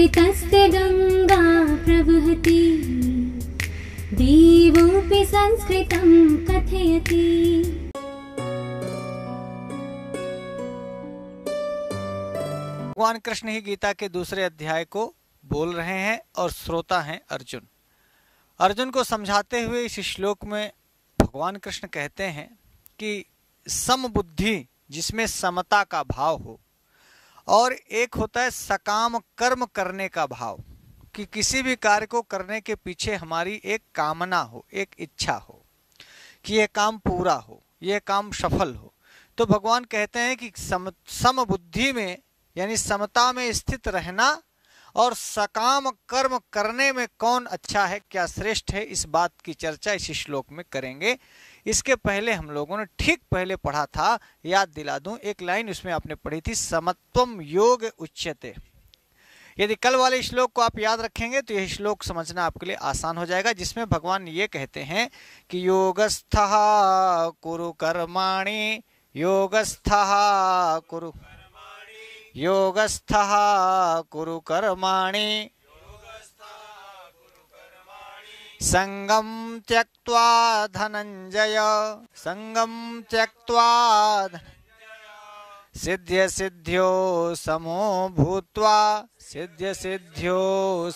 संस्कृतस्ते गंगा प्रवहति, देवोऽपि संस्कृतं कथयति। भगवान कृष्ण ही गीता के दूसरे अध्याय को बोल रहे हैं और श्रोता हैं अर्जुन। अर्जुन को समझाते हुए इस श्लोक में भगवान कृष्ण कहते हैं कि समबुद्धि, जिसमें समता का भाव हो, और एक होता है सकाम कर्म करने का भाव, कि किसी भी कार्य को करने के पीछे हमारी एक कामना हो, एक इच्छा हो कि यह काम पूरा हो, यह काम सफल हो। तो भगवान कहते हैं कि समबुद्धि में यानी समता में स्थित रहना और सकाम कर्म करने में कौन अच्छा है, क्या श्रेष्ठ है, इस बात की चर्चा इस श्लोक में करेंगे। इसके पहले हम लोगों ने ठीक पहले पढ़ा था, याद दिला दूं, एक लाइन उसमें आपने पढ़ी थी, समत्वम योग उच्यते। यदि कल वाले श्लोक को आप याद रखेंगे तो यह श्लोक समझना आपके लिए आसान हो जाएगा, जिसमें भगवान ये कहते हैं कि योगस्थः कुरु कर्माणि, योगस्थः कुरु कर्माणि, संगम त्यक्त्वा धनंजय, संगम त्यक्त्वा सिद्ध्य सिद्ध्यो समो भूत्वा, सिद्ध्य सिद्ध्यो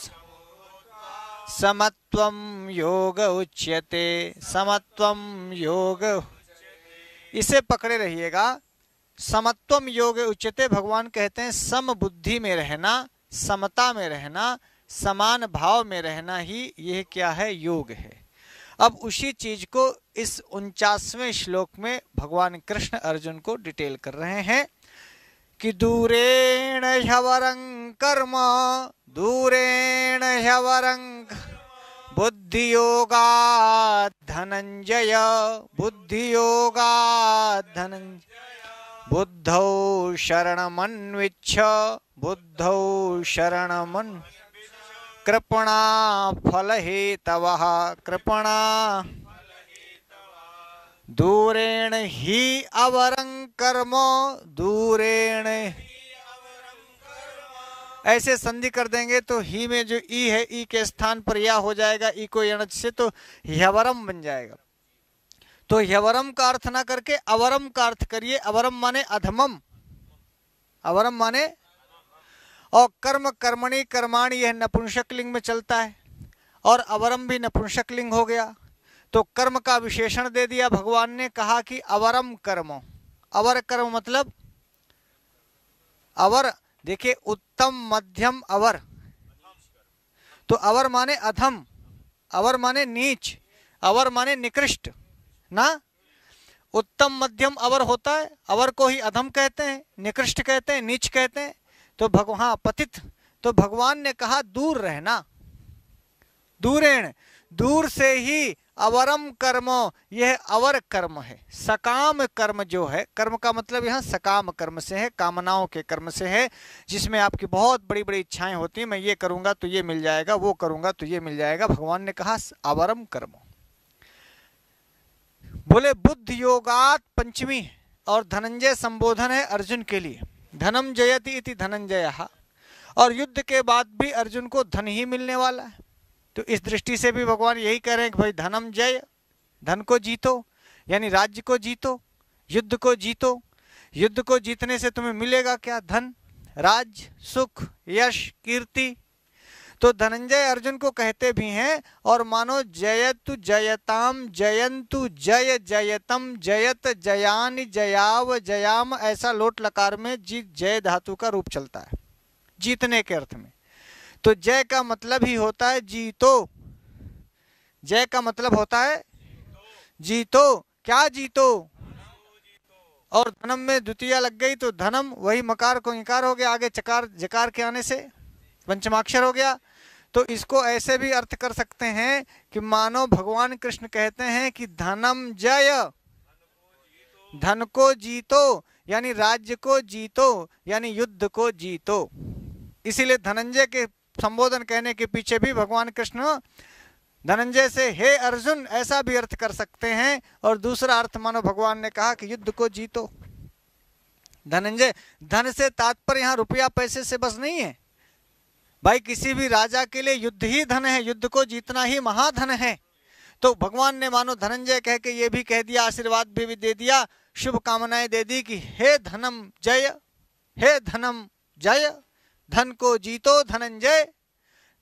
समत्वम योग उच्यते, समत्वम योग। इसे पकड़े रहिएगा, समत्वम योग उच्यते। भगवान कहते हैं सम बुद्धि में रहना, समता में रहना, समान भाव में रहना ही यह क्या है, योग है। अब उसी चीज को इस 49वें श्लोक में भगवान कृष्ण अर्जुन को डिटेल कर रहे हैं कि दूरेण ह्यवरं कर्म, दूरेण ह्यवरं बुद्धि योगात् धनंजय, बुद्धि योगात् धनंजय, बुद्धौ शरणमन्विच्छ, बुद्धौ शरणमन् कृपणा फलहेतवः, कृपणा दूरेण हि अवरं कर्म, दूरेण। ऐसे संधि कर देंगे तो ही में जो ई है, ई के स्थान पर या हो जाएगा, ई को यण से तो ह्यवरम बन जाएगा। तो ह्यवरम का अर्थ ना करके अवरम का अर्थ करिए। अवरम माने अधमम, अवरम माने, और कर्म कर्मणि कर्माणि यह नपुंसक लिंग में चलता है और अवरम भी नपुंसक लिंग हो गया। तो कर्म का विशेषण दे दिया भगवान ने, कहा कि अवरम कर्म। अवर कर्म मतलब अवर, देखिए उत्तम मध्यम अवर। तो अवर माने अधम, अवर माने नीच, अवर माने निकृष्ट ना। उत्तम मध्यम अवर होता है, अवर को ही अधम कहते हैं, निकृष्ट कहते हैं, नीच कहते हैं। तो भगवान पतित, तो भगवान ने कहा दूर रहना, दूरेण, दूर से ही अवरम कर्म, यह अवर कर्म है। सकाम कर्म जो है, कर्म का मतलब यहाँ सकाम कर्म से है, कामनाओं के कर्म से है, जिसमें आपकी बहुत बड़ी बड़ी इच्छाएं होती हैं, मैं ये करूंगा तो ये मिल जाएगा, वो करूंगा तो ये मिल जाएगा। भगवान ने कहा अवरम कर्म। बोले बुद्ध योगात पंचमी, और धनंजय संबोधन है अर्जुन के लिए। धनम जयति इति धनंजयः, और युद्ध के बाद भी अर्जुन को धन ही मिलने वाला है। तो इस दृष्टि से भी भगवान यही कह रहे हैं कि भाई धनम जय, धन को जीतो, यानी राज्य को जीतो, युद्ध को जीतो। युद्ध को जीतने से तुम्हें मिलेगा क्या? धन, राज्य, सुख, यश, कीर्ति। तो धनंजय अर्जुन को कहते भी हैं, और मानो जयतु जयताम जयंतु जय जयतम जयत जयानि जयाव जयाम, ऐसा लोट लकार में जीत जय धातु का रूप चलता है जीतने के अर्थ में। तो जय का मतलब ही होता है जीतो, जय का मतलब होता है जीतो। क्या जीतो? और धनम में द्वितीय लग गई तो धनम, वही मकार को इकार हो गया, आगे चकार जकार के आने से पंचमाक्षर हो गया। तो इसको ऐसे भी अर्थ कर सकते हैं कि मानो भगवान कृष्ण कहते हैं कि धनम जय, धन को जीतो, यानी राज्य को जीतो, यानी युद्ध को जीतो। इसीलिए धनंजय के संबोधन कहने के पीछे भी भगवान कृष्ण धनंजय से हे अर्जुन ऐसा भी अर्थ कर सकते हैं, और दूसरा अर्थ मानो भगवान ने कहा कि युद्ध को जीतो। धनंजय, धन से तात्पर्य यहाँ रुपया पैसे से बस नहीं है। भाई किसी भी राजा के लिए युद्ध ही धन है, युद्ध को जीतना ही महाधन है। तो भगवान ने मानो धनंजय कह के ये भी कह दिया, आशीर्वाद भी दे दिया, शुभ कामनाएं दे दी कि हे धनम जय, हे धनम जय, धन को जीतो धनंजय,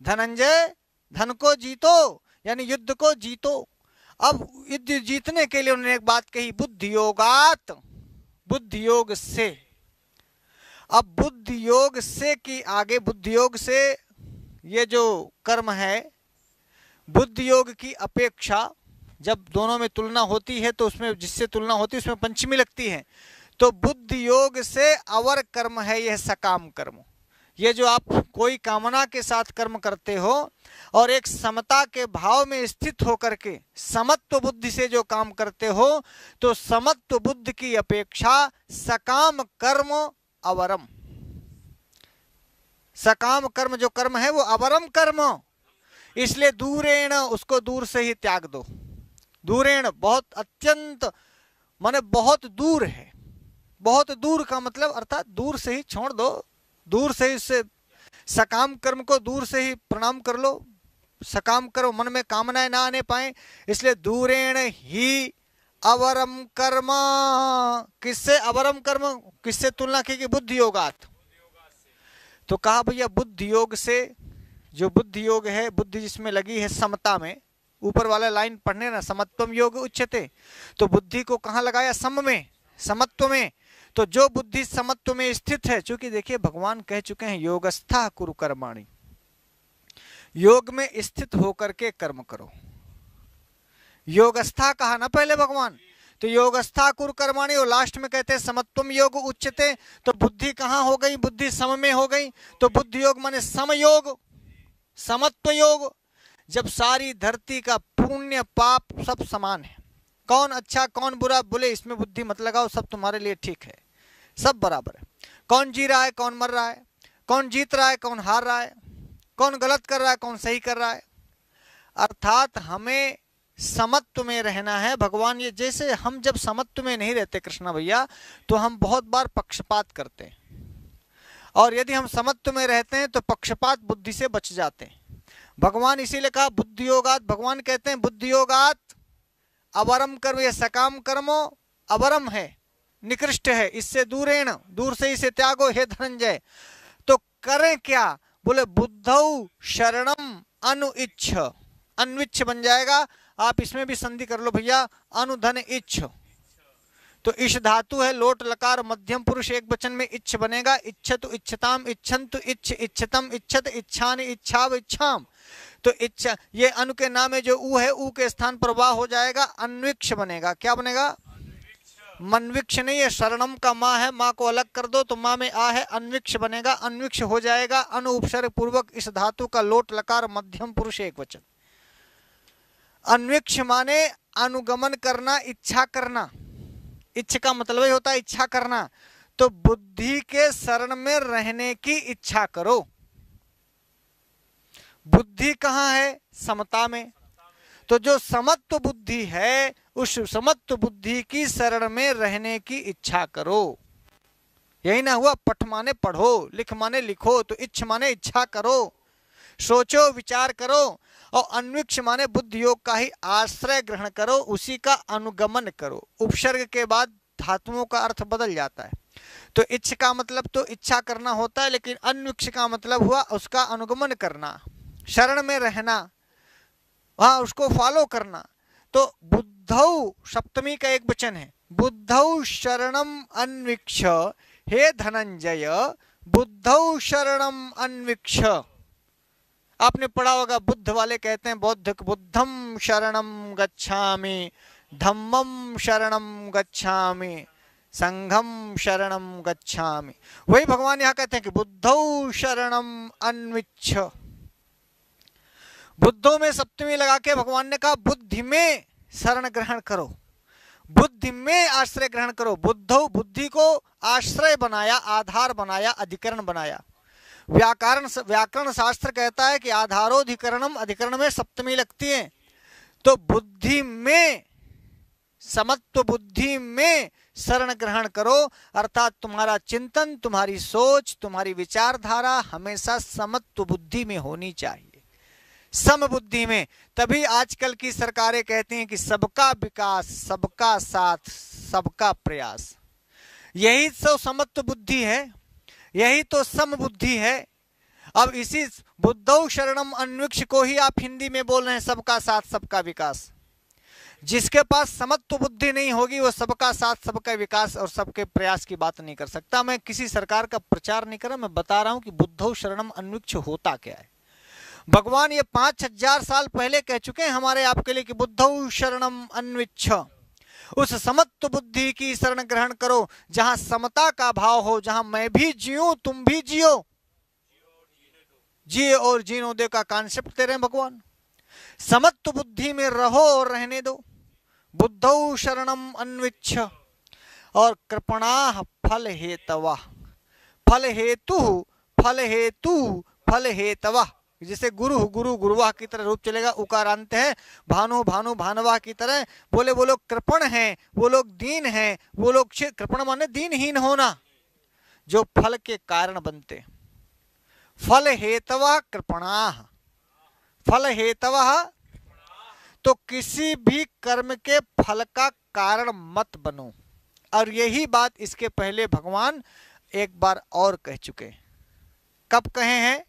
धनंजय धन को जीतो, यानी युद्ध को जीतो। अब युद्ध जीतने के लिए उन्होंने एक बात कही, बुद्धि योगात, बुद्धि योग से। अब बुद्धि योग से की आगे, बुद्धि योग से ये जो कर्म है, बुद्धि योग की अपेक्षा जब दोनों में तुलना होती है तो उसमें जिससे तुलना होती है उसमें पंचमी लगती है। तो बुद्धि योग से अवर कर्म है यह सकाम कर्म। ये जो आप कोई कामना के साथ कर्म करते हो और एक समता के भाव में स्थित होकर के समत्व बुद्धि से जो काम करते हो, तो समत्व बुद्धि की अपेक्षा सकाम कर्म अवरम, सकाम कर्म जो कर्म है वो अवरम कर्म, इसलिए दूरेण, उसको दूर से ही त्याग दो। दूरेण बहुत अत्यंत माने बहुत दूर है, बहुत दूर का मतलब अर्थात दूर से ही छोड़ दो, दूर से ही इससे सकाम कर्म को दूर से ही प्रणाम कर लो। सकाम कर्म मन में कामनाएं ना आने पाए, इसलिए दूरेण ही अवरम कर्म। किससे अवरम कर्म, किससे तुलना की? बुद्धि योगात। तो कहा भैया बुद्धि योग से, जो बुद्धि योग है, बुद्धि जिसमें लगी है समता में, ऊपर वाला लाइन पढ़ने ना, समत्वम योग उच्यते, तो बुद्धि को कहाँ लगाया? सम में, समत्व में। तो जो बुद्धि समत्व में स्थित है, चूंकि देखिए भगवान कह चुके हैं योगस्था कुरु कर्माणि, योग में स्थित होकर के कर्म करो। योगस्था कहा ना पहले भगवान, तो योगस्था कुरु कर्माणि, और लास्ट में कहते हैं समत्वम योग उच्यते। तो बुद्धि कहाँ हो गई? बुद्धि सम में हो गई। तो बुद्धि योग माने समयोग, समत्व योग। जब सारी धरती का पुण्य पाप सब समान है, कौन अच्छा कौन बुरा, बोले इसमें बुद्धि मत लगाओ, सब तुम्हारे लिए ठीक है, सब बराबर है। कौन जी रहा है, कौन मर रहा है, कौन जीत रहा है, कौन हार रहा है, कौन गलत कर रहा है, कौन सही कर रहा है। अर्थात हमें समत्व में रहना है। भगवान ये, जैसे हम जब समत्व में नहीं रहते कृष्णा भैया, तो हम बहुत बार पक्षपात करते हैं, और यदि हम समत्व में रहते हैं तो पक्षपात बुद्धि से बच जाते हैं। भगवान इसीलिए कहा बुद्धि योगात, भगवान कहते हैं बुद्धि योगात अवरम कर्म, ये सकाम कर्मो अवरम है, निकृष्ट है, इससे दूरेण, दूर से इसे त्यागो हे धनंजय। तो करें क्या? बोले बुद्धौ शरणम अनुइच्छ, अन्विच्छ बन जाएगा, आप इसमें भी संधि कर लो भैया, अनुधन इच्छ। तो इश धातु है, लोट लकार मध्यम पुरुष एक वचन में इच्छ बनेगा। इच्छतु इच्छताम, इच्छन्तु इच्छ, इच्छतम इच्छत, इच्छानि इच्छाव इच्छाम। तो इच्छा, ये अनु के नाम में जो ऊ है, ऊ के स्थान पर वाह हो जाएगा, अन्विक्ष बनेगा। क्या बनेगा? मनविक्ष नहीं है, शरणम का माँ है, माँ को अलग कर दो तो माँ में आ है, अन्विक्ष बनेगा, अन्विक्ष हो जाएगा। अनु उपसर्ग पूर्वक इस धातु का लोट लकार मध्यम पुरुष एक वचन। अन्विक्ष माने अनुगमन करना, इच्छा करना। इच्छ का मतलब ही होता है इच्छा करना। तो बुद्धि के शरण में रहने की इच्छा करो। बुद्धि कहाँ है? समता में। तो जो समत्व बुद्धि है, उस समत्व बुद्धि की शरण में रहने की इच्छा करो। यही ना हुआ, पठ माने पढ़ो, लिख माने लिखो, तो इच्छ माने इच्छा करो, सोचो विचार करो। और अन्विक्ष माने बुद्धि योग का ही आश्रय ग्रहण करो, उसी का अनुगमन करो। उपसर्ग के बाद धातुओं का अर्थ बदल जाता है। तो इच्छ का मतलब तो इच्छा करना होता है, लेकिन अन्विक्ष का मतलब हुआ उसका अनुगमन करना, शरण में रहना, वहां उसको फॉलो करना। तो बुद्धौ सप्तमी का एक वचन है, बुद्धौ शरणम अन्विक्ष हे धनंजय, बुद्धौ शरणम अन्विक्ष। आपने पढ़ा होगा, बुद्ध वाले कहते हैं बुद्धम शरणम गच्छामि, धम्मम शरणम गच्छामि, संघम शरणम गच्छामि। वही भगवान यहाँ कहते हैं कि बुद्धौ शरणम अन्विच्छ। बुद्धों में सप्तमी लगा के भगवान ने कहा बुद्धि में शरण ग्रहण करो, बुद्धि में आश्रय ग्रहण करो। बुद्धौ, बुद्धि को आश्रय बनाया, आधार बनाया, अधिकरण बनाया। व्याकरण शास्त्र कहता है कि आधारोधिकरणम, अधिकरण में सप्तमी लगती है। तो बुद्धि में, समत्व बुद्धि में शरण ग्रहण करो, अर्थात तुम्हारा चिंतन, तुम्हारी सोच, तुम्हारी विचारधारा हमेशा समत्व बुद्धि में होनी चाहिए, समबुद्धि में। तभी आजकल की सरकारें कहती हैं कि सबका विकास, सबका साथ, सबका प्रयास। यही तो समत्व बुद्धि है, यही तो समबुद्धि है। अब इसी बुद्धौ शरणम अन्वीक्ष को ही आप हिंदी में बोल रहे हैं सबका साथ सबका विकास। जिसके पास समत्व बुद्धि नहीं होगी वो सबका साथ सबका विकास और सबके प्रयास की बात नहीं कर सकता। मैं किसी सरकार का प्रचार नहीं कर रहा, मैं बता रहा हूं कि बुद्धौ शरणम अन्वीक्ष होता क्या है। भगवान ये 5000 साल पहले कह चुके हैं हमारे आपके लिए कि बुद्धौ शरणम अन्वीक्ष, उस समत्व बुद्धि की शरण ग्रहण करो जहां समता का भाव हो, जहां मैं भी जीऊं तुम भी जियो, जिए और जीनो दे का कॉन्सेप्ट दे रहे हैं भगवान। समत्व बुद्धि में रहो और रहने दो। बुद्धौ शरणम अन्वीक्ष और कृपणाः फल हेतवः, फल हेतु फल हेतु फल हेतवः। जैसे गुरु गुरु गुरुवाह की तरह रूप चलेगा, उकारांत है, भानु भानु भानवाह की तरह। बोले वो लोग कृपण हैं, वो लोग दीन हैं, वो लोग, कृपण माने दीनहीन होना, जो फल के कारण बनते। फल हेतवः कृपणाः, फल हेतवः, तो किसी भी कर्म के फल का कारण मत बनो। और यही बात इसके पहले भगवान एक बार और कह चुके। कब कहे हैं?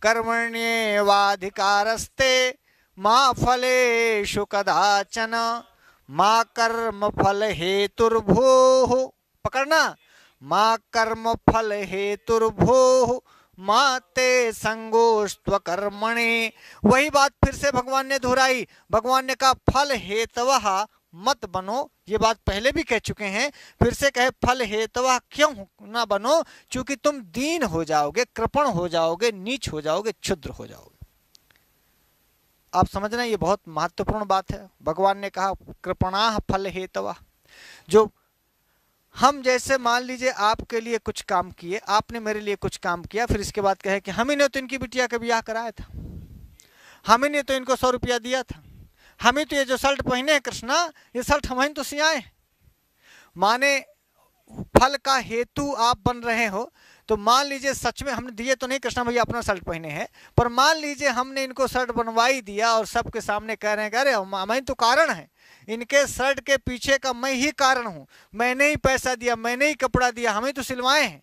कर्मण्येवाधिकारस्ते मा फलेषु कदाचन मा कर्म फल हेतुर्भूः, पकड़ना, मा कर्म फल हेतुर्भूः मा ते संगोस्त्व कर्मणे। वही बात फिर से भगवान ने दोहराई। भगवान ने कहा फल हेतवः मत बनो, ये बात पहले भी कह चुके हैं, फिर से कहे फल हेतवः क्यों ना बनो? क्योंकि तुम दीन हो जाओगे, कृपण हो जाओगे, नीच हो जाओगे, क्षुद्र हो जाओगे। आप समझना ये बहुत महत्वपूर्ण बात है। भगवान ने कहा कृपणाः फल हेतवः। जो हम जैसे मान लीजिए आपके लिए कुछ काम किए, आपने मेरे लिए कुछ काम किया, फिर इसके बाद कहे कि हम ही ने तो इनकी बिटिया का ब्याह कराया था, हम ही ने तो इनको 100 रुपया दिया था, हम ही तो ये जो शर्ट पहने हैं कृष्णा, ये शर्ट हम ही तो सियाए। माने फल का हेतु आप बन रहे हो। तो मान लीजिए सच में हमने दिए तो नहीं, कृष्णा भैया अपना शर्ट पहने हैं, पर मान लीजिए हमने इनको शर्ट बनवाई दिया और सबके सामने कह रहे हैं अरे मैं तो कारण है, इनके शर्ट के पीछे का मैं ही कारण हूं, मैंने ही पैसा दिया, मैंने ही कपड़ा दिया, हमें तो सिलवाए हैं।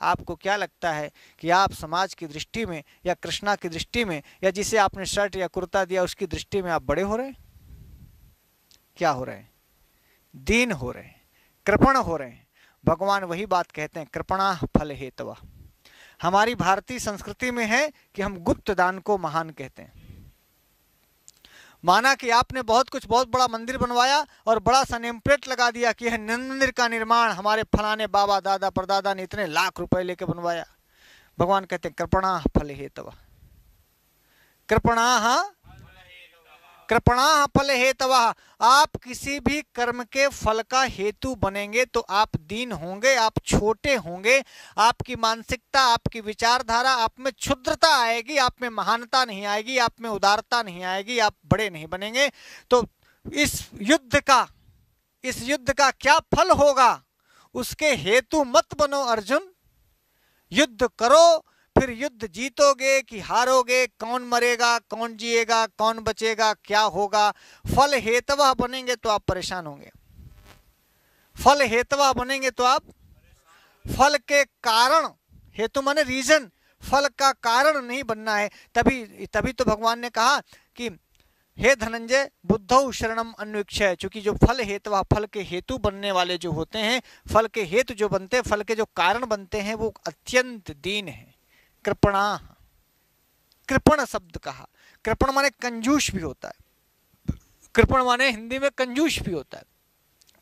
आपको क्या लगता है कि आप समाज की दृष्टि में या कृष्णा की दृष्टि में या जिसे आपने शर्ट या कुर्ता दिया उसकी दृष्टि में आप बड़े हो रहे हैं? क्या हो रहे हैं? दीन हो रहे हैं, कृपण हो रहे हैं। भगवान वही बात कहते हैं कृपणाः फल हेतवः। हमारी भारतीय संस्कृति में है कि हम गुप्त दान को महान कहते हैं। माना कि आपने बहुत कुछ, बहुत बड़ा मंदिर बनवाया और बड़ा सा नेम प्लेट लगा दिया कि यह मंदिर का निर्माण हमारे फलाने बाबा दादा परदादा ने इतने लाख रुपए लेके बनवाया। भगवान कहते हैं कृपणाः फल हेतवः, कृपणाः कृपणाः फल हेतवः। आप किसी भी कर्म के फल का हेतु बनेंगे तो आप दीन होंगे, आप छोटे होंगे, आपकी मानसिकता, आपकी विचारधारा, आप में क्षुद्रता आएगी, आप में महानता नहीं आएगी, आप में उदारता नहीं आएगी, आप बड़े नहीं बनेंगे। तो इस युद्ध का क्या फल होगा उसके हेतु मत बनो अर्जुन। युद्ध करो, फिर युद्ध जीतोगे कि हारोगे, कौन मरेगा, कौन जिएगा, कौन बचेगा, क्या होगा, फल हेतवः बनेंगे तो आप परेशान होंगे। फल हेतवः बनेंगे तो आप फल के कारण, हेतु माने रीजन, फल का कारण नहीं बनना है। तभी तो भगवान ने कहा कि हे धनंजय बुद्धौ शरणम अन्वीक्ष। चूंकि जो फल हेतवः, फल के हेतु बनने वाले जो होते हैं, फल के हेतु जो बनते हैं, फल के जो कारण बनते हैं, वो अत्यंत दीन है। कृपणाः, कृपण शब्द कहा, कृपण माने कंजूस भी होता है, कृपण माने हिंदी में कंजूस भी होता है,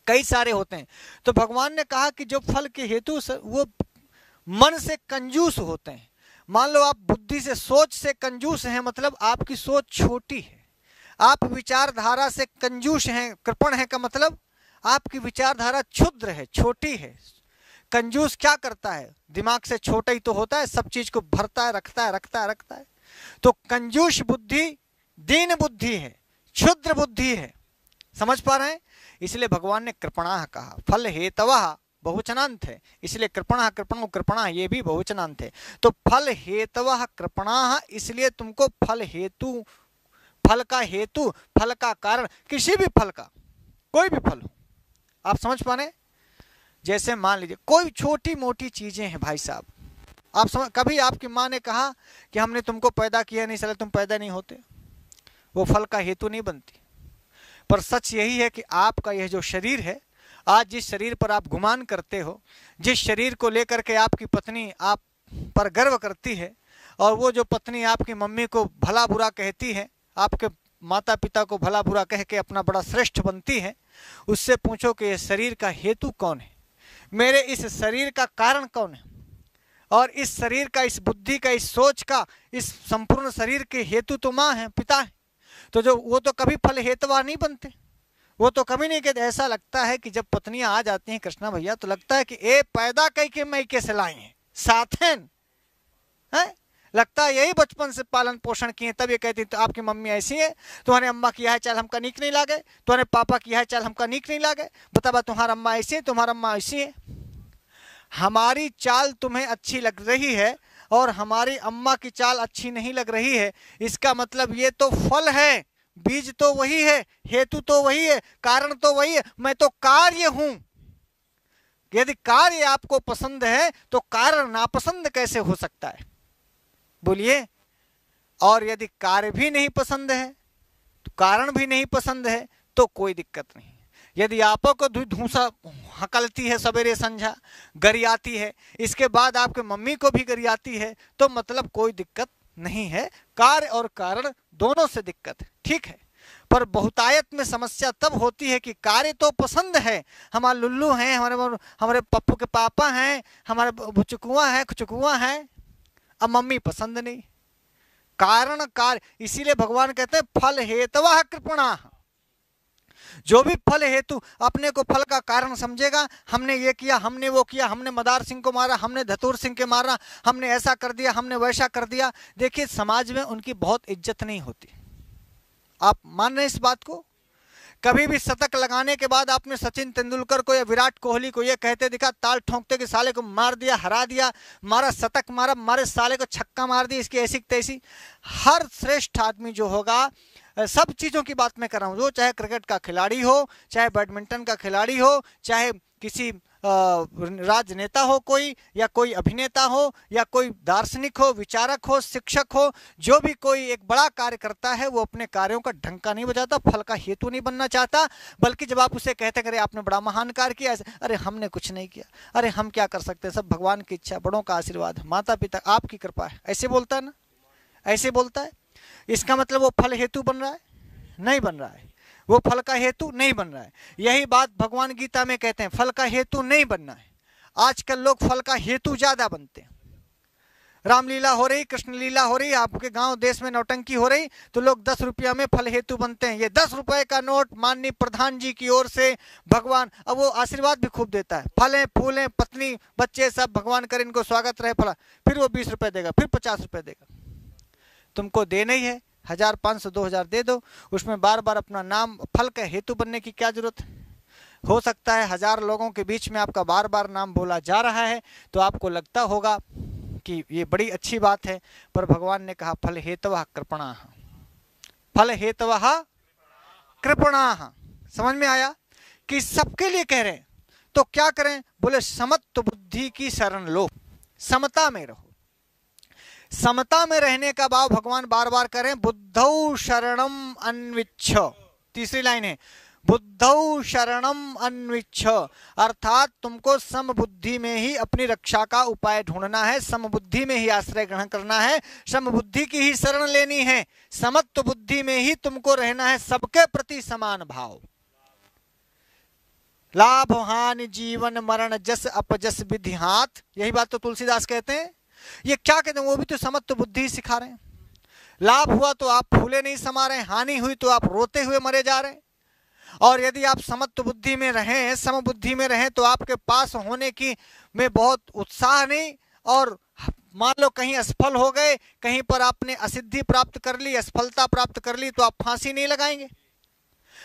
कई सारे होते हैं। तो भगवान ने कहा कि जो फल के हेतु वो मन से कंजूस होते हैं। मान लो आप बुद्धि से, सोच से कंजूस हैं, मतलब आपकी सोच छोटी है, आप विचारधारा से कंजूस हैं, कृपण है का मतलब आपकी विचारधारा क्षुद्र है, छोटी है। कंजूस क्या करता है? दिमाग से छोटा ही तो होता है, सब चीज को भरता है, रखता है। तो कंजूस बुद्धि दीन बुद्धि है, क्षुद्र बुद्धि है। समझ पा रहे हैं? इसलिए भगवान ने कृपणाः कहा। फल हेतवः बहुवचनांत है, इसलिए कृपणः, कृपणो, कृपणा ये भी बहुवचनांत है। तो फल हेतवः कृपणाः, इसलिए तुमको फल हेतु, फल का हेतु, फल का कारण, किसी भी फल का, कोई भी फल हो, आप समझ पाने। जैसे मान लीजिए कोई छोटी मोटी चीजें हैं भाई साहब, आप समझ, कभी आपकी माँ ने कहा कि हमने तुमको पैदा किया नहीं, साले तुम पैदा नहीं होते, वो फल का हेतु नहीं बनती। पर सच यही है कि आपका यह जो शरीर है, आज जिस शरीर पर आप गुमान करते हो, जिस शरीर को लेकर के आपकी पत्नी आप पर गर्व करती है, और वो जो पत्नी आपकी मम्मी को भला बुरा कहती है, आपके माता पिता को भला बुरा कह के अपना बड़ा श्रेष्ठ बनती है, उससे पूछो कि ये शरीर का हेतु कौन है, मेरे इस शरीर का कारण कौन है, और इस शरीर का, इस बुद्धि का, इस सोच का, इस संपूर्ण शरीर के हेतु तो माँ है, पिता है। तो जो वो तो कभी फल हेतुवार नहीं बनते, वो तो कभी नहीं कहते। ऐसा लगता है कि जब पत्नियां आ जाती हैं कृष्णा भैया, तो लगता है कि ए पैदा कई के मई के से लाई हैं साथन है, लगता है यही बचपन से पालन पोषण किए, तब ये कहती तो आपकी मम्मी ऐसी है, तुम्हारे अम्मा किया है चाल हमका नीक नहीं लागे, तुम्हारे पापा किया है चाल हमका नीक नहीं लागे, बता तुम्हारा अम्मा ऐसी है, तुम्हारा अम्मा ऐसी है। हमारी चाल तुम्हें अच्छी लग रही है और हमारी अम्मा की चाल अच्छी नहीं लग रही है, इसका मतलब ये तो फल है, बीज तो वही है, हेतु तो वही है, कारण तो वही है, मैं तो कार्य हूं। यदि कार्य आपको पसंद है तो कारण नापसंद कैसे हो सकता है, बोलिए। और यदि कार्य भी नहीं पसंद है तो कारण भी नहीं पसंद है तो कोई दिक्कत नहीं। यदि आपको को धूसा हकलती है सवेरे संझा, गरियाती है, इसके बाद आपके मम्मी को भी गरियाती है, तो मतलब कोई दिक्कत नहीं है, कार्य और कारण दोनों से दिक्कत है, ठीक है। पर बहुतायत में समस्या तब होती है कि कार्य तो पसंद है, हमारे लुल्लू हैं, हमारे पप्पू के पापा हैं, हमारे भुचकुआ है, खुचकुआ है, अब मम्मी पसंद नहीं, कारण कार्य। इसीलिए भगवान कहते हैं फल हेतवः कृपणाः। जो भी फल हेतु अपने को फल का कारण समझेगा, हमने ये किया, हमने वो किया, हमने मदार सिंह को मारा, हमने धतूर सिंह के मारा, हमने ऐसा कर दिया, हमने वैसा कर दिया, देखिए समाज में उनकी बहुत इज्जत नहीं होती। आप मान रहे हैं इस बात को? कभी भी शतक लगाने के बाद आपने सचिन तेंदुलकर को या विराट कोहली को ये कहते दिखा, ताल ठोंकते कि साले को मार दिया, हरा दिया, मारा, शतक मारा, मारे साले को छक्का मार दिया, इसकी ऐसी तैसी। हर श्रेष्ठ आदमी जो होगा, सब चीज़ों की बात मैं कर रहा हूँ, जो चाहे क्रिकेट का खिलाड़ी हो, चाहे बैडमिंटन का खिलाड़ी हो, चाहे किसी राजनेता हो कोई, या कोई अभिनेता हो, या कोई दार्शनिक हो, विचारक हो, शिक्षक हो, जो भी कोई एक बड़ा कार्य करता है, वो अपने कार्यों का ढंका नहीं बजाता, फल का हेतु नहीं बनना चाहता, बल्कि जब आप उसे कहते अरे आपने बड़ा महान कार्य किया, अरे हमने कुछ नहीं किया, अरे हम क्या कर सकते, सब भगवान की इच्छा, बड़ों का आशीर्वाद, माता पिता आपकी कृपा है, ऐसे बोलता है ना, ऐसे बोलता है। इसका मतलब वो फल हेतु बन रहा है? नहीं बन रहा है, वो फल का हेतु नहीं बन रहा है। यही बात भगवान गीता में कहते हैं, फल का हेतु नहीं बनना है। आजकल लोग फल का हेतु ज्यादा बनते हैं। रामलीला हो रही, कृष्ण लीला हो रही, आपके गांव देश में नौटंकी हो रही, तो लोग 10 रुपया में फल हेतु बनते हैं। ये 10 रुपए का नोट माननीय प्रधान जी की ओर से भगवान, अब वो आशीर्वाद भी खूब देता है, फलें फूलें, पत्नी बच्चे सब भगवान करे इनको स्वागत रहे, फला, फिर वो 20 रुपए देगा, फिर 50 रुपए देगा। तुमको देना ही है, 1000, 500, 2000 दे दो, उसमें बार बार अपना नाम, फल का हेतु बनने की क्या जरूरत है। हो सकता है 1000 लोगों के बीच में आपका बार बार नाम बोला जा रहा है, तो आपको लगता होगा कि ये बड़ी अच्छी बात है, पर भगवान ने कहा फल हेतवः कृपणाः, फल हेतवः कृपणाः। समझ में आया कि सबके लिए कह रहे हैं, तो क्या करें? बोले समत्व बुद्धि की शरण लो, समता में रहो। समता में रहने का भाव भगवान बार बार करें, बुद्धौ शरणम अन्विच्छ, तीसरी लाइन है, बुद्धौ शरणम अन्विच्छ, अर्थात तुमको समबुद्धि में ही अपनी रक्षा का उपाय ढूंढना है, समबुद्धि में ही आश्रय ग्रहण करना है, समबुद्धि की ही शरण लेनी है, समत्व बुद्धि में ही तुमको रहना है, सबके प्रति समान भाव। लाभ हानि जीवन मरण जस अपजस विधि हाथ, यही बात तो तुलसीदास कहते हैं। ये क्या कहते हैं? वो भी तो समत्व बुद्धि सिखा रहे हैं। लाभ हुआ तो आप फूले नहीं समा रहे, हानि हुई तो आप रोते हुए मरे जा रहे हैं। और यदि आप समत्व बुद्धि में रहें, समबुद्धि में रहें, तो आपके पास होने की में बहुत उत्साह नहीं, और मान लो कहीं असफल हो गए, कहीं पर आपने असिद्धि प्राप्त कर ली, असफलता प्राप्त कर ली, तो आप फांसी नहीं लगाएंगे,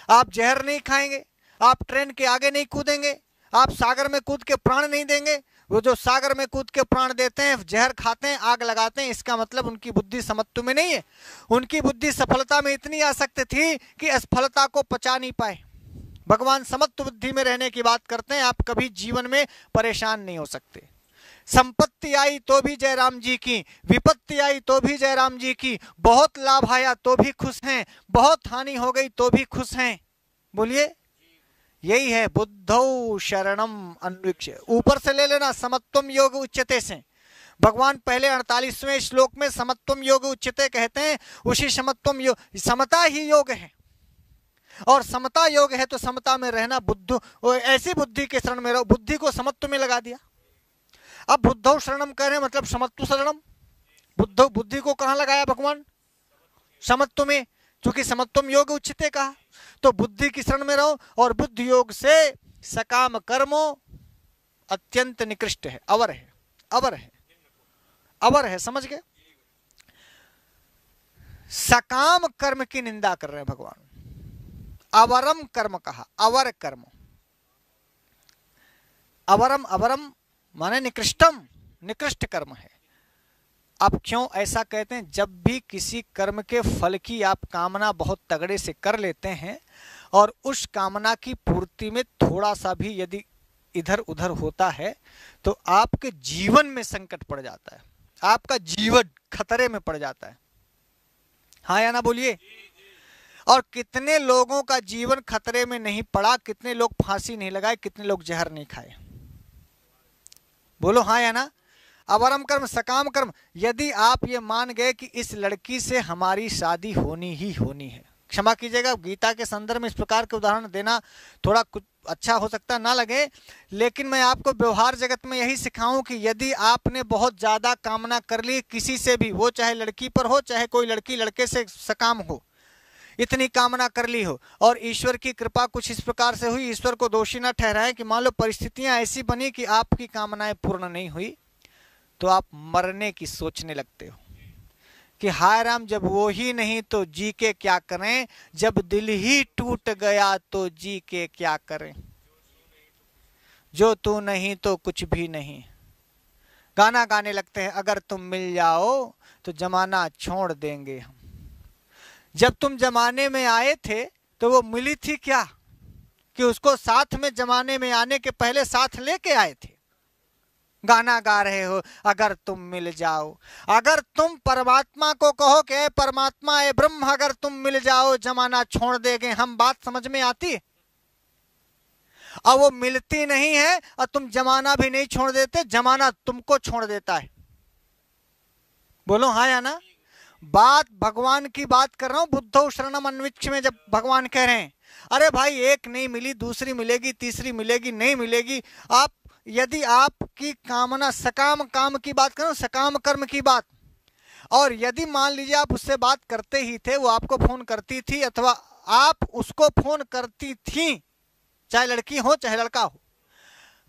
आप जहर नहीं खाएंगे, आप ट्रेन के आगे नहीं कूदेंगे, आप सागर में कूद के प्राण नहीं देंगे। वो जो सागर में कूद के प्राण देते हैं, जहर खाते हैं, आग लगाते हैं, इसका मतलब उनकी बुद्धि समत्व में नहीं है। उनकी बुद्धि सफलता में इतनी आसक्त थी कि असफलता को पचा नहीं पाए। भगवान समत्व बुद्धि में रहने की बात करते हैं। आप कभी जीवन में परेशान नहीं हो सकते। संपत्ति आई तो भी जयराम जी की, विपत्ति आई तो भी जयराम जी की, बहुत लाभ आया तो भी खुश हैं, बहुत हानि हो गई तो भी खुश हैं। बोलिए, यही है बुद्धौ शरणम अन्वीक्ष्य। ऊपर से ले लेना, समत्वम योग उच्यते से। भगवान पहले 48वें श्लोक में समत्वम योग उच्यते कहते हैं। उसी समत्वम योग, समता ही योग है, और समता योग है तो समता में रहना। बुद्ध ऐसी बुद्धि के शरण में रहो। बुद्धि को समत्व में लगा दिया। अब बुद्धौ शरणम कह रहे हैं, मतलब समत्व शरणम। बुद्धि को कहां लगाया भगवान? समत्व में, क्योंकि समत्वम योग उच्यते कहा। तो बुद्धि की शरण में रहो, और बुद्धि योग से सकाम कर्मो अत्यंत निकृष्ट है, अवर है, अवर है, अवर है। समझ गए? सकाम कर्म की निंदा कर रहे हैं भगवान। अवरम कर्म कहा, अवर कर्म। अवरम, अवरम माने निकृष्टम, निकृष्ट कर्म है। अब क्यों ऐसा कहते हैं? जब भी किसी कर्म के फल की आप कामना बहुत तगड़े से कर लेते हैं, और उस कामना की पूर्ति में थोड़ा सा भी यदि इधर उधर होता है, तो आपके जीवन में संकट पड़ जाता है, आपका जीवन खतरे में पड़ जाता है। हाँ या ना बोलिए? और कितने लोगों का जीवन खतरे में नहीं पड़ा? कितने लोग फांसी नहीं लगाए? कितने लोग जहर नहीं खाए? बोलो हाँ या ना? अवरम कर्म, सकाम कर्म। यदि आप ये मान गए कि इस लड़की से हमारी शादी होनी ही होनी है, क्षमा कीजिएगा, गीता के संदर्भ में इस प्रकार के उदाहरण देना थोड़ा कुछ अच्छा हो सकता ना लगे, लेकिन मैं आपको व्यवहार जगत में यही सिखाऊं कि यदि आपने बहुत ज्यादा कामना कर ली किसी से भी, वो चाहे लड़की पर हो, चाहे कोई लड़की लड़के से सकाम हो, इतनी कामना कर ली हो, और ईश्वर की कृपा कुछ इस प्रकार से हुई, ईश्वर को दोषी न ठहराए कि मान लो परिस्थितियां ऐसी बनी कि आपकी कामनाएं पूर्ण नहीं हुई, तो आप मरने की सोचने लगते हो कि हाय राम, जब वो ही नहीं तो जी के क्या करें, जब दिल ही टूट गया तो जी के क्या करें, जो तू नहीं तो कुछ भी नहीं। गाना गाने लगते हैं, अगर तुम मिल जाओ तो जमाना छोड़ देंगे हम। जब तुम जमाने में आए थे तो वो मिली थी क्या कि उसको साथ में जमाने में आने के पहले साथ लेके आए थे? गाना गा रहे हो, अगर तुम मिल जाओ। अगर तुम परमात्मा को कहो कि परमात्मा ए ब्रह्म, अगर तुम मिल जाओ जमाना छोड़ देंगे हम, बात समझ में आती? और वो मिलती नहीं है, और तुम जमाना भी नहीं छोड़ देते, जमाना तुमको छोड़ देता है। बोलो हाँ या ना? बात भगवान की बात कर रहा हूं। बुद्धौ शरणम अन्वीक्ष्य में जब भगवान कह रहे हैं, अरे भाई एक नहीं मिली, दूसरी मिलेगी, तीसरी मिलेगी, नहीं मिलेगी। आप यदि आपकी कामना, सकाम काम की बात करो, सकाम कर्म की बात, और यदि मान लीजिए आप उससे बात करते ही थे, वो आपको फोन करती थी अथवा आप उसको फोन करती थी, चाहे लड़की हो चाहे लड़का हो,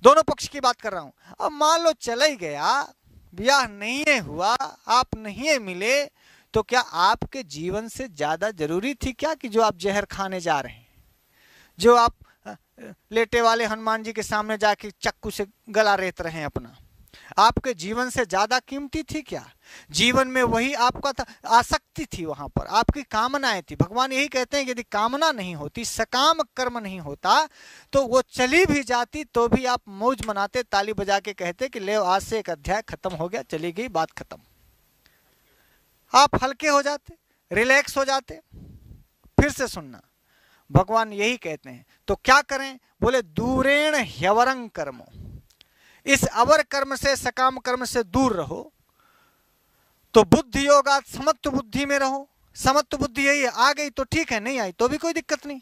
दोनों पक्ष की बात कर रहा हूं। अब मान लो चला ही गया, ब्याह नहीं हुआ, आप नहीं मिले, तो क्या आपके जीवन से ज्यादा जरूरी थी क्या कि जो आप जहर खाने जा रहे हैं, जो आप लेटे वाले हनुमान जी के सामने जाके चक्कू से गला रेत रहे हैं अपना? आपके जीवन से ज्यादा कीमती थी क्या? जीवन में वही आपका था, आसक्ति थी, वहां पर आपकी कामनाएं थी। भगवान यही कहते हैं कि यदि कामना नहीं होती, सकाम कर्म नहीं होता, तो वो चली भी जाती तो भी आप मौज मनाते, ताली बजा के कहते कि ले आज से एक अध्याय खत्म हो गया, चली गई बात खत्म। आप हल्के हो जाते, रिलैक्स हो जाते। फिर से सुनना, भगवान यही कहते हैं। तो क्या करें? बोले दूरेण ह्यवरं कर्मो, इस अवर कर्म से, सकाम कर्म से दूर रहो। तो बुद्धि योगात समत्व बुद्धि में रहो। समत्व बुद्धि यही है, आ गई तो ठीक है, नहीं आई तो भी कोई दिक्कत नहीं।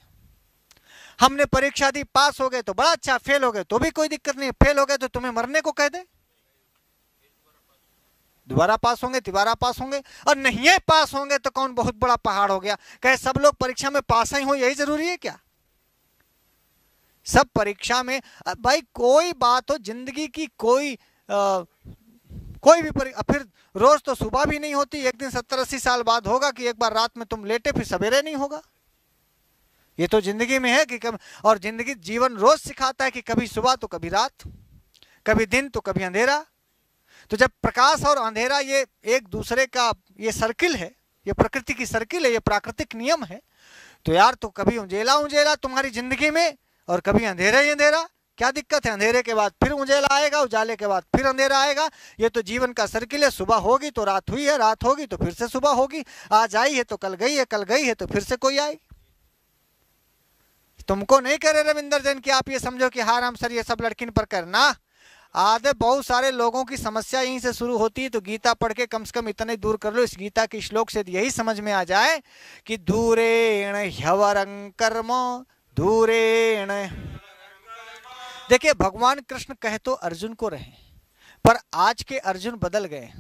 हमने परीक्षा दी, पास हो गए तो बड़ा अच्छा, फेल हो गए तो भी कोई दिक्कत नहीं। फेल हो गए तो तुम्हें मरने को कह दे, दोबारा पास होंगे, तिबारा पास होंगे, और नहीं है पास होंगे तो कौन बहुत बड़ा पहाड़ हो गया? कहे सब लोग परीक्षा में पास ही हो, यही जरूरी है क्या? सब परीक्षा में भाई कोई बात हो, जिंदगी की कोई भी फिर रोज तो सुबह भी नहीं होती, एक दिन 70-80 साल बाद होगा कि एक बार रात में तुम लेटे फिर सवेरे नहीं होगा। ये तो जिंदगी में है कि कब, और जिंदगी जीवन रोज सिखाता है कि कभी सुबह तो कभी रात, कभी दिन तो कभी अंधेरा। तो जब प्रकाश और अंधेरा ये एक दूसरे का ये सर्किल है, ये प्रकृति की सर्किल है, ये प्राकृतिक नियम है, तो यार तो कभी उजेला उजेला तुम्हारी जिंदगी में और कभी अंधेरा ही अंधेरा। क्या दिक्कत है? अंधेरे के बाद फिर उजेला आएगा, उजाले के बाद फिर अंधेरा आएगा। ये तो जीवन का सर्किल है। सुबह होगी तो रात हुई है, रात होगी तो फिर से सुबह होगी, आज आई है तो कल गई है, कल गई है तो फिर से कोई आई। तुमको नहीं करे रविंदर जैन कि आप ये समझो कि हाँ राम सर ये सब लड़किन पर करना। आधे बहुत सारे लोगों की समस्या यहीं से शुरू होती है। तो गीता पढ़ के कम से कम इतने दूर कर लो, इस गीता के श्लोक से यही समझ में आ जाए कि दूरेण ह्यवरं कर्म, दूरेण। देखिए भगवान कृष्ण कहे तो अर्जुन को रहे, पर आज के अर्जुन बदल गए।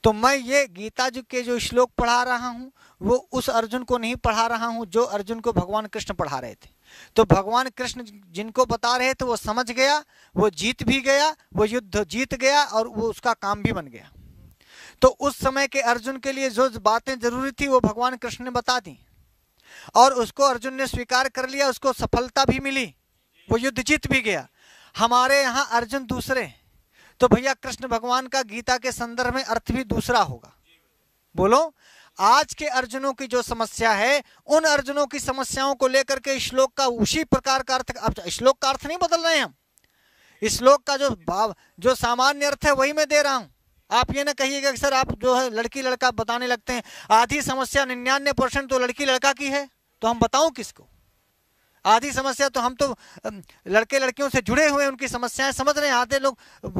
तो मैं ये गीता जी के जो श्लोक पढ़ा रहा हूँ वो उस अर्जुन को नहीं पढ़ा रहा हूँ जो अर्जुन को भगवान कृष्ण पढ़ा रहे थे। तो भगवान कृष्ण जिनको बता रहे थे वो समझ गया, वो जीत भी गया, वो युद्ध जीत गया और वो उसका काम भी बन गया। तो उस समय के अर्जुन के लिए जो बातें जरूरी थी वो भगवान कृष्ण ने बता दी और उसको अर्जुन ने स्वीकार कर लिया, उसको सफलता भी मिली, वो युद्ध जीत भी गया। हमारे यहाँ अर्जुन दूसरे, तो भैया कृष्ण भगवान का गीता के संदर्भ में अर्थ भी दूसरा होगा। बोलो, आज के अर्जुनों की जो समस्या है उन अर्जुनों की समस्याओं को लेकर के श्लोक का उसी प्रकार का अर्थ, अब श्लोक का अर्थ नहीं बदल रहे हैं हम, इस श्लोक का जो भाव जो सामान्य अर्थ है वही मैं दे रहा हूं। आप ये ना कहिएगा कि सर आप जो है लड़की लड़का बताने लगते हैं, आधी समस्या 99% तो लड़की लड़का की है, तो हम बताऊं किसको? आधी समस्या तो हम तो लड़के लड़कियों से जुड़े हुए उनकी समस्याएं समझ रहे हैं। आधे लोग,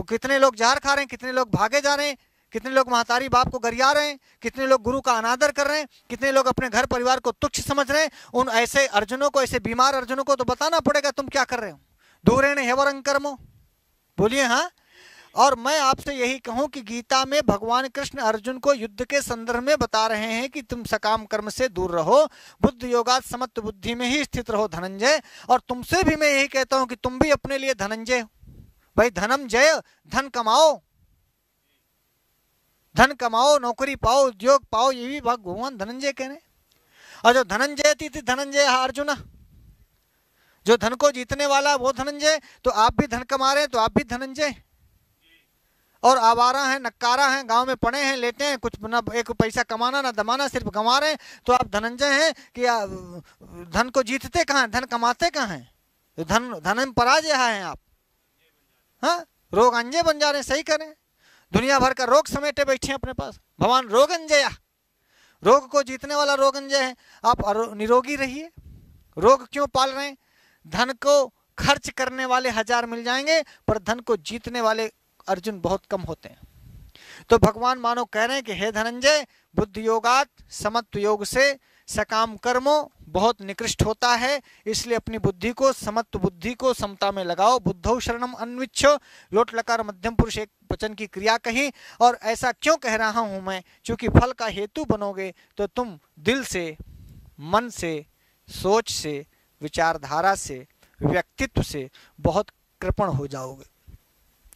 कितने लोग जहर खा रहे हैं, कितने लोग भागे जा रहे हैं, कितने लोग महतारी बाप को गरिया रहे हैं, कितने लोग गुरु का अनादर कर रहे हैं, कितने लोग अपने घर परिवार को तुच्छ समझ रहे हैं। उन ऐसे अर्जुनों को, ऐसे बीमार अर्जुनों को तो बताना पड़ेगा तुम क्या कर रहे हो। दूरेण ह्यवरं कर्म, बोलिए हाँ। और मैं आपसे यही कहूं कि गीता में भगवान कृष्ण अर्जुन को युद्ध के संदर्भ में बता रहे हैं कि तुम सकाम कर्म से दूर रहो, बुद्ध योगात समत्व बुद्धि में ही स्थित रहो धनंजय। और तुमसे भी मैं यही कहता हूं कि तुम भी अपने लिए धनंजय हो। भाई धनम जय, धन कमाओ, धन कमाओ, नौकरी पाओ, उद्योग पाओ, ये भी भगवान धनंजय कह रहे हैं। और जो धनंजय थी धनंजय अर्जुन, जो धन को जीतने वाला वो धनंजय। तो आप भी धन कमा रहे हैं तो आप भी धनंजय, और आवारा हैं, नक्कारा हैं, गांव में पड़े हैं, लेते हैं, कुछ ना एक पैसा कमाना ना दमाना, सिर्फ गंवा रहे हैं, तो आप धनंजय हैं कि धन को जीतते कहाँ हैं, धन कमाते कहाँ हैं? तो धन पराजय हैं आप। हाँ, रोग अंजे बन जा रहे हैं। सही करें, दुनिया भर का रोग समेटे बैठे हैं अपने पास। भगवान रोग अंजया, रोग को जीतने वाला रोग अंजय है। आप निरोगी रहिए। रोग क्यों पाल रहे हैं? धन को खर्च करने वाले 1000 मिल जाएंगे, पर धन को जीतने वाले अर्जुन बहुत कम होते हैं। तो भगवान मानो कह रहे हैं कि हे धनंजय, बुद्धि योगात समत्व योग से सकाम कर्मों बहुत निकृष्ट होता है, इसलिए अपनी बुद्धि को, समत्व बुद्धि को समता में लगाओ। बुद्धौ शरणम अन्विच्छ, लोट लकार मध्यम पुरुष एक वचन की क्रिया कही। और ऐसा क्यों कह रहा हूं मैं? क्योंकि फल का हेतु बनोगे तो तुम दिल से, मन से, सोच से, विचारधारा से, व्यक्तित्व से बहुत कृपण हो जाओगे।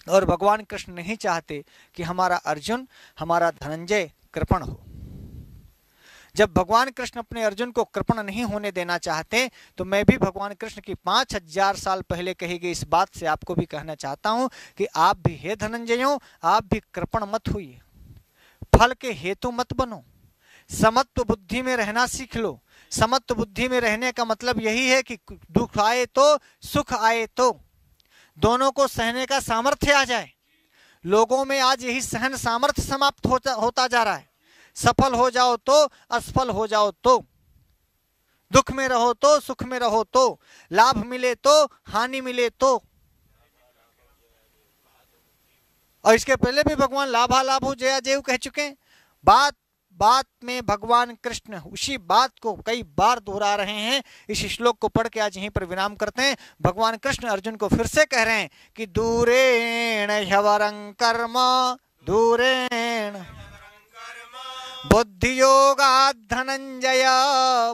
और भगवान कृष्ण नहीं चाहते कि हमारा अर्जुन, हमारा धनंजय कृपण हो। जब भगवान कृष्ण अपने अर्जुन को कृपण नहीं होने देना चाहते, तो मैं भी भगवान कृष्ण की 5000 साल पहले कही गई इस बात से आपको भी कहना चाहता हूं कि आप भी हे धनंजयों, आप भी कृपण मत होइए, फल के हेतु मत बनो, समत्व बुद्धि में रहना सीख लो। समत्व बुद्धि में रहने का मतलब यही है कि दुख आए तो, सुख आए तो, दोनों को सहने का सामर्थ्य आ जाए। लोगों में आज यही सहन सामर्थ्य समाप्त होता जा रहा है। सफल हो जाओ तो, असफल हो जाओ तो, दुख में रहो तो, सुख में रहो तो, लाभ मिले तो, हानि मिले तो। और इसके पहले भी भगवान लाभा लाभो जया जयु कह चुके हैं। बात बात में भगवान कृष्ण उसी बात को कई बार दोहरा रहे हैं। इस श्लोक को पढ़ के आज यहीं पर विराम करते हैं। भगवान कृष्ण अर्जुन को फिर से कह रहे हैं कि दूरेण ह्यवरं कर्म, दूरेण बुद्धि योगात् धनंजय,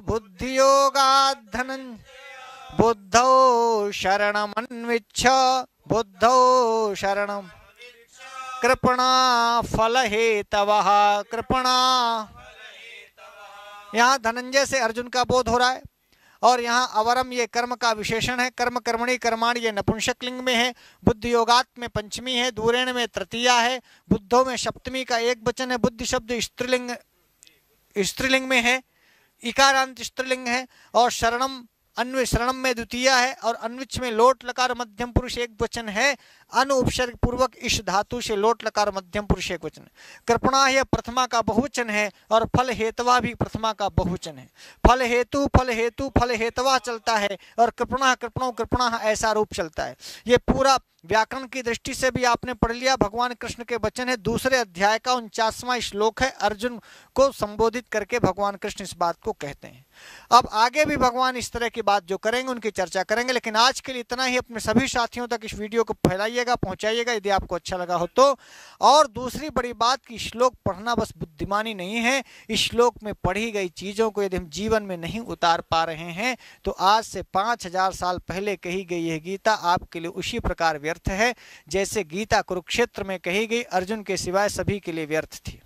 बुद्धि योगात् धनंजय, बुद्धौ शरणमन्विच्छ, बुद्धौ शरणम कृपणा फल हेतवः, कृपणा। यहाँ धनंजय से अर्जुन का बोध हो रहा है। और यहाँ अवरम ये कर्म का विशेषण है। कर्म कर्मणि कर्माणि ये नपुंसक लिंग में है। बुद्धि योगात में पंचमी है। दूरेण में तृतीया है। बुद्धों में सप्तमी का एक वचन है। बुद्धि शब्द स्त्रीलिंग में है। इकारांत स्त्रीलिंग है। और शरणम अन्वय शरणम में द्वितीया है। और अन्विच में लोट लकार मध्यम पुरुष एक वचन है। अनु उपसर्ग पूर्वक इस धातु से लोट लकार मध्यम पुरुष एक वचन। कृपणा यह प्रथमा का बहुवचन है। और फल हेतवा भी प्रथमा का बहुवचन है। फल हेतु फल हेतवा चलता है और कृपणा कृपणो कृपणा ऐसा रूप चलता है। ये पूरा व्याकरण की दृष्टि से भी आपने पढ़ लिया। भगवान कृष्ण के वचन है। दूसरे अध्याय का 49वां श्लोक है। अर्जुन को संबोधित करके भगवान कृष्ण इस बात को कहते हैं। अब आगे भी भगवान इस तरह की बात जो करेंगे उनकी चर्चा करेंगे, लेकिन आज के लिए इतना ही। अपने सभी साथियों तक इस वीडियो को फैलाइएगा, पहुंचाइएगा यदि आपको अच्छा लगा हो तो। और दूसरी बड़ी बात कि श्लोक पढ़ना बस बुद्धिमानी नहीं है। इस श्लोक में पढ़ी गई चीजों को यदि हम जीवन में नहीं उतार पा रहे हैं तो आज से 5000 साल पहले कही गई यह गीता आपके लिए उसी प्रकार व्यर्थ है जैसे गीता कुरुक्षेत्र में कही गई अर्जुन के सिवाय सभी के लिए व्यर्थ थी।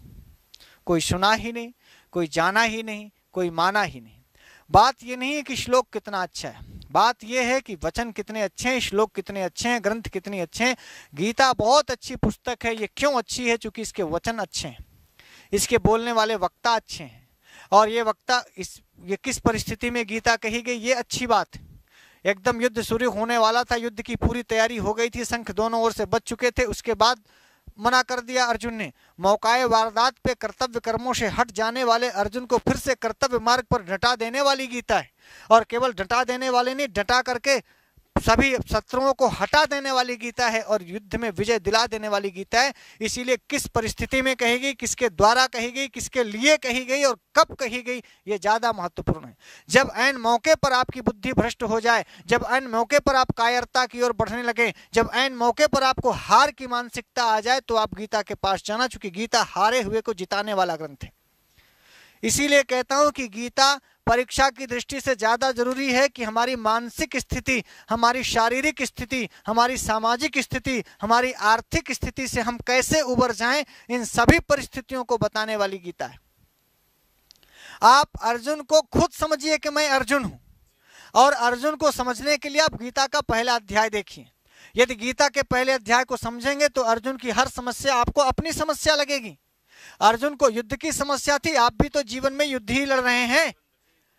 कोई सुना ही नहीं, कोई जाना ही नहीं, कोई माना ही नहीं। बात यह नहीं है कि श्लोक कितना अच्छा है, बात यह है कि वचन कितने अच्छे हैं, श्लोक कितने अच्छे हैं, ग्रंथ कितने अच्छे हैं। गीता बहुत अच्छी पुस्तक है। ये क्यों अच्छी है? क्योंकि इसके वचन अच्छे हैं, इसके बोलने वाले वक्ता अच्छे हैं। और ये वक्ता ये किस परिस्थिति में गीता कही गई ये अच्छी बात है। एकदम युद्ध शुरू होने वाला था, युद्ध की पूरी तैयारी हो गई थी, शंख दोनों ओर से बज चुके थे। उसके बाद मना कर दिया अर्जुन ने। मौकाए वारदात पे कर्तव्य कर्मों से हट जाने वाले अर्जुन को फिर से कर्तव्य मार्ग पर डटा देने वाली गीता है। और केवल डटा देने वाले नहीं, डटा करके सभी शत्रुओं को हटा देने वाली गीता है और युद्ध में विजय दिला देने वाली गीता है। इसीलिए किस परिस्थिति में कही गई, किसके द्वारा कही गई, किसके लिए कही गई और कब कही गई, ये ज्यादा महत्वपूर्ण है। जब ऐन मौके पर आपकी बुद्धि भ्रष्ट हो जाए, जब ऐन मौके पर आप कायरता की ओर बढ़ने लगे, जब ऐन मौके पर आपको हार की मानसिकता आ जाए तो आप गीता के पास जाना, चूंकि गीता हारे हुए को जिताने वाला ग्रंथ है। इसीलिए कहता हूं कि गीता परीक्षा की दृष्टि से ज्यादा जरूरी है कि हमारी मानसिक स्थिति, हमारी शारीरिक स्थिति, हमारी सामाजिक स्थिति, हमारी आर्थिक स्थिति से हम कैसे उबर जाएं, इन सभी परिस्थितियों को बताने वाली गीता है। आप अर्जुन को खुद समझिए कि मैं अर्जुन हूं, और अर्जुन को समझने के लिए आप गीता का पहला अध्याय देखिए। यदि गीता के पहले अध्याय को समझेंगे तो अर्जुन की हर समस्या आपको अपनी समस्या लगेगी। अर्जुन को युद्ध की समस्या थी, आप भी तो जीवन में युद्ध ही लड़ रहे हैं,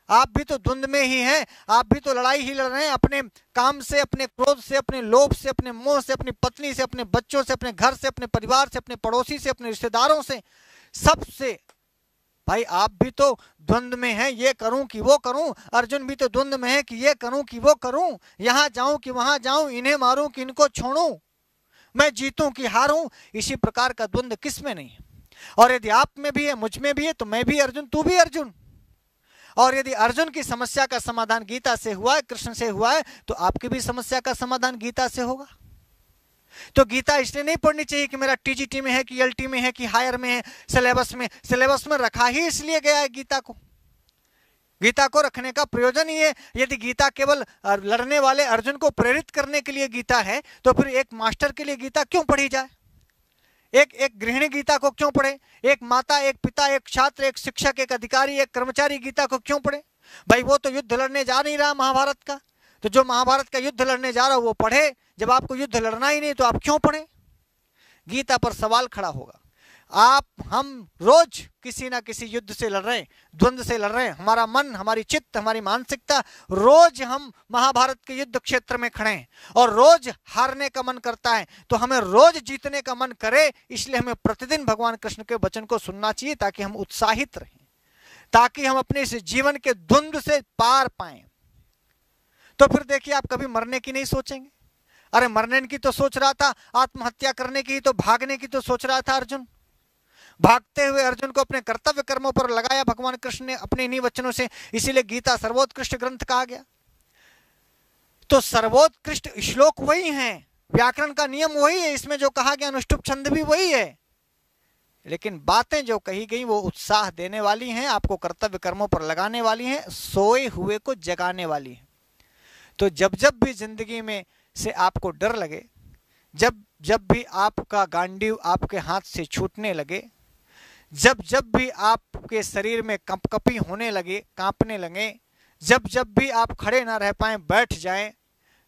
आप भी तो द्वंद्व में ही हैं, आप भी तो लड़ाई ही लड़ रहे हैं अपने काम से, अपने क्रोध से, अपने लोभ से, अपने मोह से, अपनी पत्नी से, अपने बच्चों से, अपने घर से, अपने परिवार से, अपने पड़ोसी से, अपने रिश्तेदारों से, सबसे। भाई आप भी तो द्वंद्व में हैं, ये करूं कि वो करूं। अर्जुन भी तो द्वंद्व में है कि ये करूं कि वो करूं, यहां जाऊं कि वहां जाऊं, इन्हें मारूं कि इनको छोड़ूं, मैं जीतूं कि हारूं। इसी प्रकार का द्वंद्व किस में नहीं है? और यदि आप में भी है, मुझ में भी है, तो मैं भी अर्जुन, तू भी अर्जुन। और यदि अर्जुन की समस्या का समाधान गीता से हुआ है, कृष्ण से हुआ है, तो आपकी भी समस्या का समाधान गीता से होगा। तो गीता इसलिए नहीं पढ़नी चाहिए कि मेरा टीजीटी में है कि एलटी में है कि हायर में है, सिलेबस में रखा ही इसलिए गया है गीता को। गीता को रखने का प्रयोजन ही है। यदि गीता केवल लड़ने वाले अर्जुन को प्रेरित करने के लिए गीता है तो फिर एक मास्टर के लिए गीता क्यों पढ़ी जाए? एक गृहिणी गीता को क्यों पढ़े? एक माता, एक पिता, एक छात्र, एक शिक्षक, एक अधिकारी, एक कर्मचारी गीता को क्यों पढ़े? भाई वो तो युद्ध लड़ने जा नहीं रहा महाभारत का, तो जो महाभारत का युद्ध लड़ने जा रहा हो वो पढ़े। जब आपको युद्ध लड़ना ही नहीं तो आप क्यों पढ़े? गीता पर सवाल खड़ा होगा। हम रोज किसी ना किसी युद्ध से लड़ रहे हैं, द्वंद्व से लड़ रहे हैं। हमारा मन, हमारी चित्त, हमारी मानसिकता, रोज हम महाभारत के युद्ध क्षेत्र में खड़े हैं और रोज हारने का मन करता है। तो हमें रोज जीतने का मन करे, इसलिए हमें प्रतिदिन भगवान कृष्ण के वचन को सुनना चाहिए ताकि हम उत्साहित रहें, ताकि हम अपने इस जीवन के द्वंद्व से पार पाएं। तो फिर देखिए, आप कभी मरने की नहीं सोचेंगे। अरे मरने की तो सोच रहा था, आत्महत्या करने की तो, भागने की तो सोच रहा था अर्जुन। भागते हुए अर्जुन को अपने कर्तव्य कर्मों पर लगाया भगवान कृष्ण ने अपने इन्हीं वचनों से। इसीलिए गीता सर्वोत्कृष्ट ग्रंथ कहा गया। तो सर्वोत्कृष्ट श्लोक वही हैं, व्याकरण का नियम वही है, इसमें जो कहा गया अनुष्टुप छंद भी वही है, लेकिन बातें जो कही गई वो उत्साह देने वाली हैं, आपको कर्तव्य कर्मों पर लगाने वाली हैं, सोए हुए को जगाने वाली हैं। तो जब जब भी जिंदगी में से आपको डर लगे, जब भी आपका गांडीव आपके हाथ से छूटने लगे, जब भी आपके शरीर में कंपकपी होने लगे, कांपने लगे, जब जब भी आप खड़े ना रह पाएं, बैठ जाएं,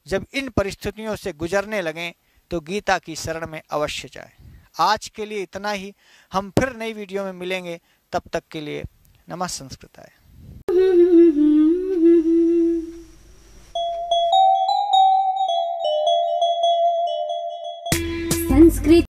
जब इन परिस्थितियों से गुजरने लगें तो गीता की शरण में अवश्य जाएं। आज के लिए इतना ही, हम फिर नई वीडियो में मिलेंगे, तब तक के लिए नमः संस्कृताय। संस्कृत